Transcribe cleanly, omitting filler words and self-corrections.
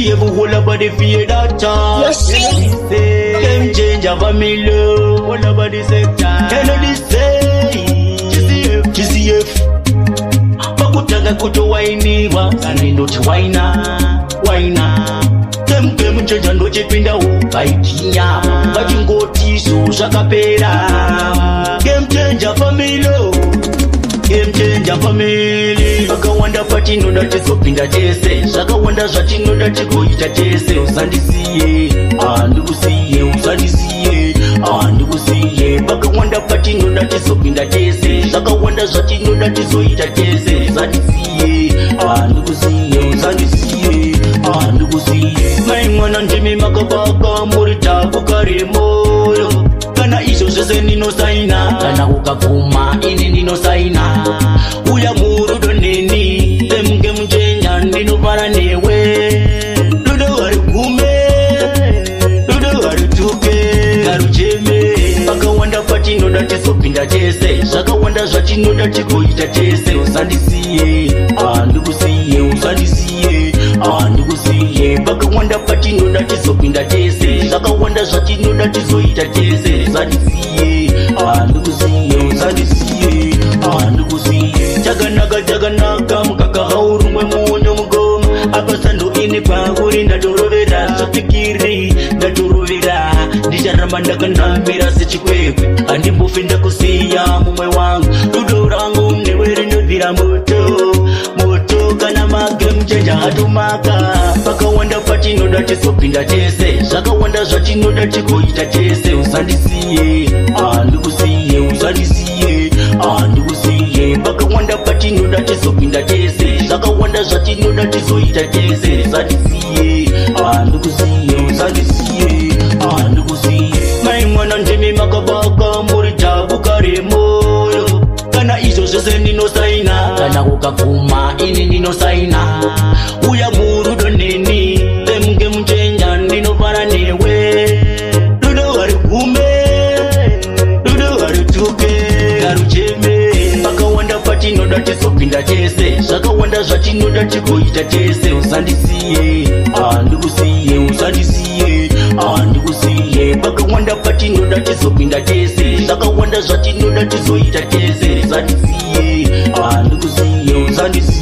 see you whole body fear that time. Game changer for me love. Whole body sector. Kennedy say GCF. Bakutanga kuto wainiwa. Sani ndochi waina. Game changer ndochi pinda ukaikinya. Bachingotiso shakapera. Game changer for me love. Game changer family. Vakawanda patinoda tizopinda tese. Zvakawanda zvatinoda tigoita tese. Usandisiye, ndikusiye. Usandisiye, ndikusiye. Vakawanda patinoda tizopinda tese. Zvakawanda zvatinoda tizoita tese. Usandisiye, ndikusiye. Usandisiye, ndikusiye. Mai mwana ndimi makabaka muri tabukare moyo. Kana izvo zvese ndinosaina. Kana ukavhuma ini ndinosaina. Uya murudo neni emge muchenya ndinofara newe. Rudo harigume, rudo harituke, harucheme. Vakawanda patinoda tizopinda tese. Zvakawanda zvatinoda tigoita tese. Usandisiye, ndikusiye. Usandisiye, ndikusiye. Vakawanda patinoda tizopinda tese. Zvakawanda zvatinoda tizoita tese. Usandisiye, ndikusiye. Usandisiye, ndikusiye. Jaganaka mukaka haurumwe munyo mugoma. Apasando ini kwauri ndatorovera. Zvapikiri ndatorovera. Ndicharamba ndakanamira sechikwekwe. Handimbofi ndakusiya mumwe wangu. Rudo rangu newe rinobvira moto. Kana magame changer hatomaka. Vakawanda patinoda tizopinda tese. Zvakawanda zvatinoda tigoita tese. Usandisiye, ndikusiye. Usandisiye, ndikusiye. Vakawanda patinoda tizopinda tese. Zvakawanda zvatinoda tizoita tese. Usandisiye, ndikusiye. Usandisiye, ndikusiye. Mai mwana ndimi makabaka muri tabukare moyo. Kana izvo zvese ndinosaina. Kana ukavhuma ini ndinosaina. Uya murudo neni emge muchenya ndinofara newe. Rudo harigume, rudo harituke, harucheme. Vakawanda patinoda tizopinda tese. Zvakawanda zvatinoda tigoita tese. Usandisiye, ndikusiye. Usandisiye, ndikusiye. Vakawanda patinoda tizopinda tese. Zvakawanda zvatinoda tizoita tese. Usandisiye, ndikusiye. Usandisiye.